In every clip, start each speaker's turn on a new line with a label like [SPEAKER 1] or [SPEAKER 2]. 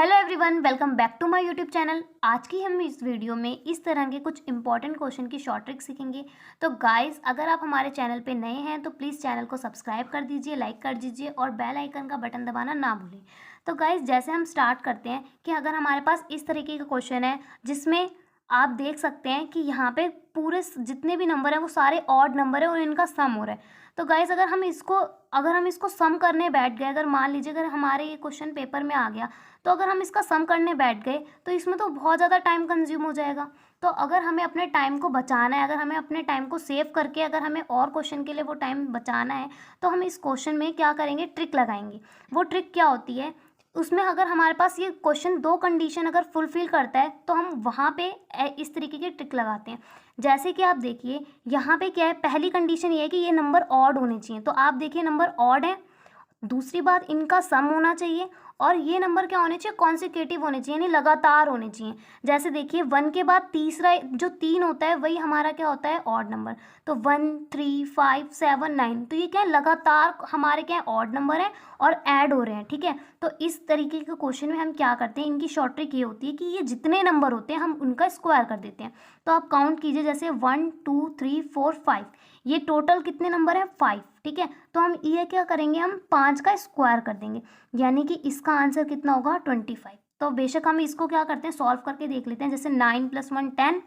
[SPEAKER 1] Hello everyone, welcome back to my YouTube channel. आज की हम इस वीडियो में इस तरह के कुछ इंपॉर्टेंट क्वेश्चन की शॉर्ट ट्रिक सीखेंगे। तो गाइस, अगर आप हमारे चैनल पे नए हैं तो प्लीज़ चैनल को सब्सक्राइब कर दीजिए, लाइक कर दीजिए और बेल आइकन का बटन दबाना ना भूलें। तो गाइस, जैसे हम स्टार्ट करते हैं कि अगर हमारे पास इस तरीके का क्वेश्चन है जिसमें आप देख सकते हैं कि यहाँ पे पूरे जितने भी नंबर हैं वो सारे ऑड नंबर है और इनका सम हो रहा है। तो गाइस, अगर हम इसको सम करने बैठ गए, अगर मान लीजिए अगर हमारे ये क्वेश्चन पेपर में आ गया, तो अगर हम इसका सम करने बैठ गए तो इसमें तो बहुत ज़्यादा टाइम कंज्यूम हो जाएगा। तो अगर हमें अपने टाइम को बचाना है, अगर हमें अपने टाइम को सेव करके अगर हमें और क्वेश्चन के लिए वो टाइम बचाना है, तो हम इस क्वेश्चन में क्या करेंगे, ट्रिक लगाएंगे। वो ट्रिक क्या होती है, उसमें अगर हमारे पास ये क्वेश्चन दो कंडीशन अगर फुलफिल करता है तो हम वहाँ पे इस तरीके की ट्रिक लगाते हैं। जैसे कि आप देखिए यहाँ पे क्या है, पहली कंडीशन ये है कि ये नंबर ऑड होने चाहिए। तो आप देखिए नंबर ऑड है। दूसरी बात, इनका सम होना चाहिए और ये नंबर क्या होने चाहिए, कॉन्सिक्यूटिव होने चाहिए, यानी लगातार होने चाहिए। जैसे देखिए 1 के बाद तीसरा जो 3 होता है वही हमारा क्या होता है, ऑड नंबर। तो 1 3 5 7 9, तो ये क्या है, लगातार हमारे क्या है, ऑड नंबर है और ऐड हो रहे हैं। ठीक है, तो इस तरीके के क्वेश्चन में हम क्या करते हैं, इनकी शॉर्ट ट्रिक ये होती है कि ये जितने नंबर होते हैं हम उनका स्क्वायर कर देते हैं। तो आप काउंट कीजिए, जैसे 1 2 3 4 5, ये टोटल कितने नंबर है, 5। ठीक है, तो हम ये क्या करेंगे, हम 5 का स्क्वायर कर देंगे, यानी कि इसका आंसर कितना होगा, 25। तो बेशक हम इसको क्या करते हैं, सॉल्व करके देख लेते हैं। जैसे 9 + 1 10,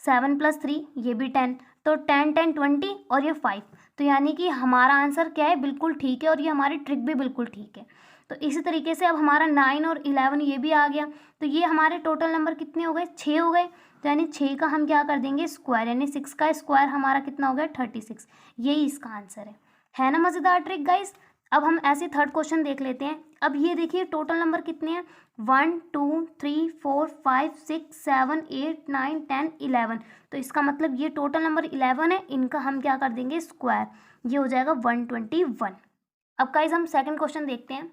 [SPEAKER 1] 7 + 3 ये भी 10, तो 10 10 20 और ये 5। तो यानी कि हमारा आंसर क्या है, बिल्कुल ठीक है और ये हमारी ट्रिक भी बिल्कुल ठीक है। तो इसी तरीके से अब हमारा 9 और 11 ये भी आ गया। तो ये हमारे टोटल नंबर कितने हो गए, 6 हो गए। तो यानी 6 का हम क्या कर देंगे, स्क्वायर, यानी 6 का स्क्वायर हमारा कितना हो गया, 36। यही इसका आंसर है ना मज़ेदार ट्रिक गाइस। अब हम ऐसे थर्ड क्वेश्चन देख लेते हैं। अब ये देखिए टोटल नंबर कितने हैं, 1 2 3 4 5 6 7 8 9 10 11। तो इसका मतलब ये टोटल नंबर 11 है, इनका हम क्या कर देंगे, स्क्वायर। ये हो जाएगा 121। अब गाइस हम सेकंड क्वेश्चन देखते हैं।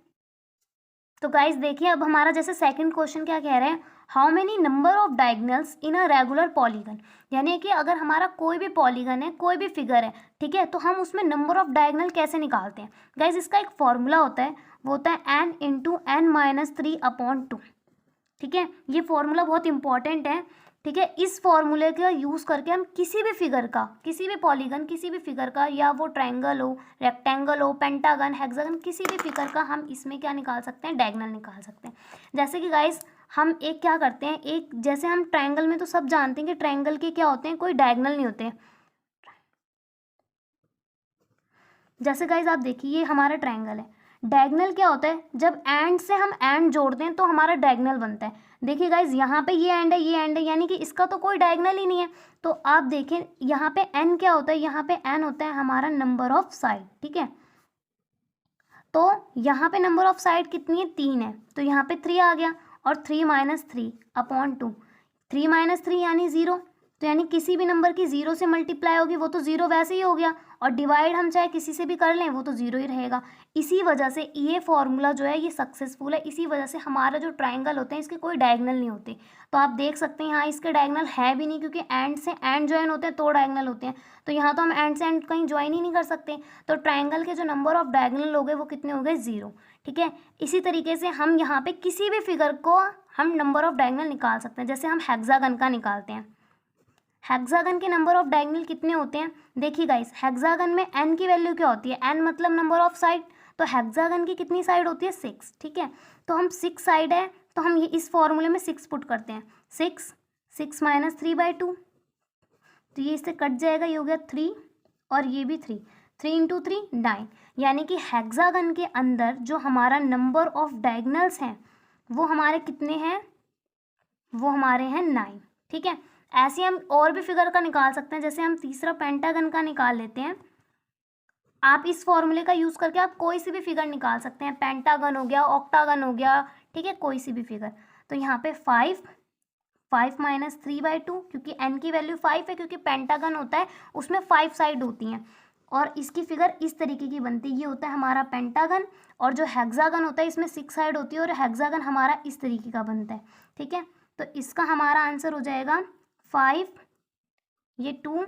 [SPEAKER 1] तो गाइस देखिए, अब हमारा जैसे सेकंड क्वेश्चन क्या कह रहे हैं, how many number of diagonals in a regular polygon. यानी कि अगर हमारा कोई भी पॉलीगन है, कोई भी फिगर है, ठीक है, तो हम उसमें नंबर ऑफ डायगोनल कैसे निकालते हैं। गाइस इसका एक फॉर्मूला होता है, वो होता है n × n-3/2। ठीक है, ये फॉर्मूला बहुत इंपॉर्टेंट है। ठीक है, इस फॉर्मूले का यूज़ करके हम किसी भी फिगर का, किसी भी पॉलीगन, किसी भी फिगर का, या वो ट्रायंगल हो, रेक्टेंगल हो, पेंटागन, हेक्सागन, किसी भी फिगर का हम इसमें क्या निकाल सकते हैं, डायगोनल निकाल सकते हैं। जैसे कि गाइस हम एक क्या करते हैं, एक जैसे हम ट्रायंगल में तो सब जानते हैं कि ट्रायंगल के क्या होते हैं, कोई डायगोनल नहीं होते। जैसे गाइस आप देखिए ये हमारा ट्रायंगल है, डायगोनल क्या होता है, जब एंड से हम एंड जोड़ते हैं तो हमारा डायगोनल बनता है। देखिए गाइस यहाँ पे ये एंड है, ये एंड है, यानी कि इसका तो कोई डायगोनल ही नहीं है। तो आप देखें यहाँ पे एन क्या होता है, यहाँ पे एन होता है हमारा नंबर ऑफ साइड। ठीक है, तो यहाँ पे नंबर ऑफ साइड कितनी है, 3 है, तो यहाँ पे 3 आ गया। और 3 - 3/2, 3 - 3 यानी 0। तो यानी किसी भी नंबर की 0 से मल्टीप्लाई होगी वो तो 0 वैसे ही हो गया, और डिवाइड हम चाहे किसी से भी कर लें वो तो 0 ही रहेगा। इसी वजह से ये फॉर्मूला जो है ये सक्सेसफुल है। इसी वजह से हमारा जो ट्रायंगल होते हैं इसके कोई डायगोनल नहीं होते। तो आप देख सकते हैं यहाँ इसके डायगोनल है भी नहीं, क्योंकि एंड से एंड ज्वाइन होते हैं तो डायगोनल होते हैं। तो यहाँ तो हम एंड से एंड कहीं ज्वाइन ही नहीं कर सकते। तो ट्रायंगल के जो नंबर ऑफ डायगोनल हो गए वो कितने हो गए, 0। ठीक है, इसी तरीके से हम यहाँ पे किसी भी फिगर को हम नंबर ऑफ डायगोनल निकाल सकते हैं। जैसे हम हेक्सागन का निकालते हैं, हेक्सागन के नंबर ऑफ डायगोनल कितने होते हैं। देखिए गाइस, हेक्सागन में n की वैल्यू क्या होती है, n मतलब नंबर ऑफ साइड। तो हेक्सागन की कितनी साइड होती है, 6। ठीक है, तो हम 6 साइड है, तो हम ये इस फॉर्मूले में 6 पुट करते हैं। 6 6 - 3/2, तो ये इससे कट जाएगा, ये हो गया 3 और ये भी 3। 3 × 3 9, यानी कि हेक्सागन के अंदर जो हमारा नंबर ऑफ डायगोनल्स हैं वो हमारे कितने हैं, वो हमारे हैं 9। ठीक है, ऐसे हम और भी फिगर का निकाल सकते हैं। जैसे हम तीसरा पेंटागन का निकाल लेते हैं। आप इस फॉर्मूले का यूज़ करके आप कोई सी भी फिगर निकाल सकते हैं, पेंटागन हो गया, ऑक्टागन हो गया, ठीक है, कोई सी भी फिगर। तो यहाँ पे 5 - 3/2, क्योंकि n की वैल्यू 5 है, क्योंकि पेंटागन होता है उसमें 5 साइड होती हैं और इसकी फिगर इस तरीके की बनती है। ये होता है हमारा पेंटागन, और जो हेक्सागन होता है इसमें 6 साइड होती है और हेक्सागन हमारा इस तरीके का बनता है। ठीक है, तो इसका हमारा आंसर हो जाएगा 5, ये 2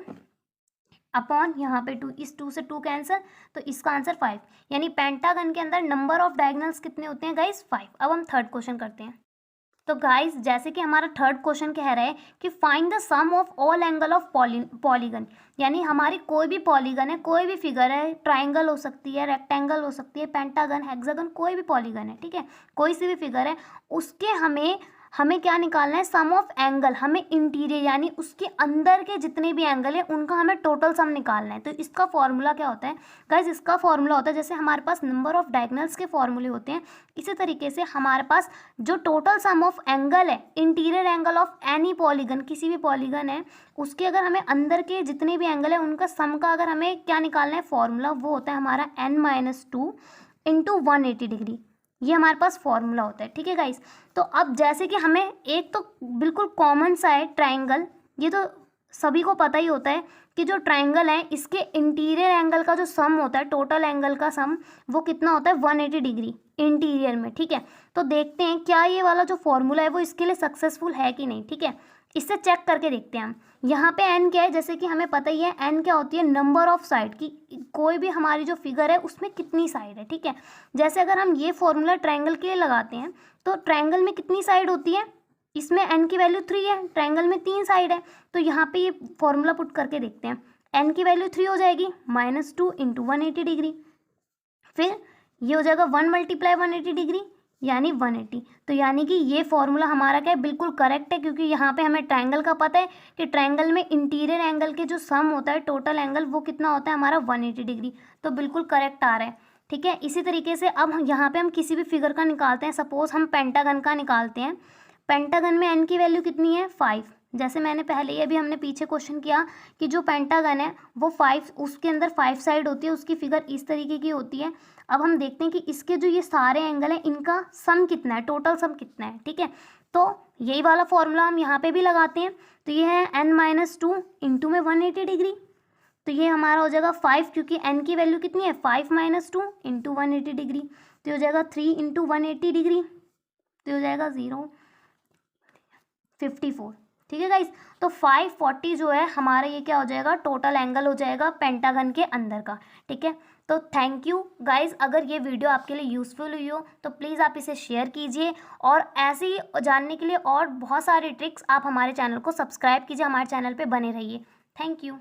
[SPEAKER 1] अपॉन यहाँ पे 2, इस 2 से 2 कैंसिल, तो इसका आंसर 5। यानी पेंटागन के अंदर नंबर ऑफ डायगोनल्स कितने होते हैं गाइस, 5। अब हम थर्ड क्वेश्चन करते हैं। तो गाइस जैसे कि हमारा थर्ड क्वेश्चन कह रहा है कि find the sum of all angle of polygon, यानी हमारी कोई भी पॉलीगन है, कोई भी फिगर है, ट्राइंगल हो सकती है, रेक्टेंगल हो सकती है, पेंटागन, हेक्सागन, कोई भी पॉलीगन है, ठीक है, कोई सी भी फिगर है, उसके हमें क्या निकालना है, सम ऑफ एंगल, हमें इंटीरियर यानी उसके अंदर के जितने भी एंगल है उनका हमें टोटल सम निकालना है। तो इसका फॉर्मूला क्या होता है गाइस, इसका फॉर्मूला होता है जैसे हमारे पास नंबर ऑफ डायगोनल्स के फॉर्मूले होते हैं, इसी तरीके से हमारे पास जो टोटल सम ऑफ एंगल है, interior angle of any polygon, किसी भी पॉलीगन है उसके अगर हमें अंदर के जितने भी एंगल है उनका सम का अगर हमें क्या निकालना है फॉर्मूला, वो होता है हमारा n-2 इंटू 180 डिग्री, ये हमारे पास फॉर्मूला होता है, ठीक है गाइस। तो अब जैसे कि हमें एक तो बिल्कुल कॉमन सा है ट्राइंगल, ये तो सभी को पता ही होता है कि जो ट्राइंगल है इसके इंटीरियर एंगल का जो सम होता है, टोटल एंगल का सम, वो कितना होता है 180 डिग्री इंटीरियर में, ठीक है। तो देखते हैं क्या ये वाला जो फॉर्मूला है वो इसके लिए सक्सेसफुल है कि नहीं, ठीक है, इससे चेक करके देखते हैं हम। यहाँ पे n क्या है, जैसे कि हमें पता ही है n क्या होती है, नंबर ऑफ साइड की, कोई भी हमारी जो फिगर है उसमें कितनी साइड है, ठीक है। जैसे अगर हम ये फॉर्मूला ट्रायंगल के लिए लगाते हैं तो ट्रायंगल में कितनी साइड होती है, इसमें n की वैल्यू 3 है, ट्रायंगल में 3 साइड है, तो यहाँ पे ये फॉर्मूला पुट करके देखते हैं, n की वैल्यू 3 हो जाएगी, -2 इंटू 180 डिग्री, फिर ये हो जाएगा 1 मल्टीप्लाई 180 डिग्री यानी 180। तो यानी कि ये फॉर्मूला हमारा क्या है, बिल्कुल करेक्ट है, क्योंकि यहाँ पे हमें ट्रायंगल का पता है कि ट्रायंगल में इंटीरियर एंगल के जो सम होता है टोटल एंगल वो कितना होता है हमारा 180 डिग्री, तो बिल्कुल करेक्ट आ रहा है, ठीक है। इसी तरीके से अब यहाँ पे हम किसी भी फिगर का निकालते हैं, सपोज हम पेंटागन का निकालते हैं, पेंटागन में n की वैल्यू कितनी है 5, जैसे मैंने पहले ये भी हमने पीछे क्वेश्चन किया कि जो पेंटागन है वो 5, उसके अंदर 5 साइड होती है, उसकी फिगर इस तरीके की होती है। अब हम देखते हैं कि इसके जो ये सारे एंगल हैं इनका सम कितना है, टोटल सम कितना है, ठीक है। तो यही वाला फॉर्मूला हम यहाँ पे भी लगाते हैं, तो ये है n-2 इंटू में 180 डिग्री, तो ये हमारा हो जाएगा 5, क्योंकि n की वैल्यू कितनी है 5 - 2 इंटू 180 डिग्री, तो ये हो जाएगा 3 इंटू 180 डिग्री, तो हो जाएगा 54, ठीक है गाइस। तो 540 जो है हमारा ये क्या हो जाएगा, टोटल एंगल हो जाएगा पेंटागन के अंदर का, ठीक है। तो थैंक यू गाइस, अगर ये वीडियो आपके लिए यूज़फुल हुई हो तो प्लीज़ आप इसे शेयर कीजिए, और ऐसे ही जानने के लिए और बहुत सारी ट्रिक्स आप हमारे चैनल को सब्सक्राइब कीजिए, हमारे चैनल पे बने रहिए। Thank you.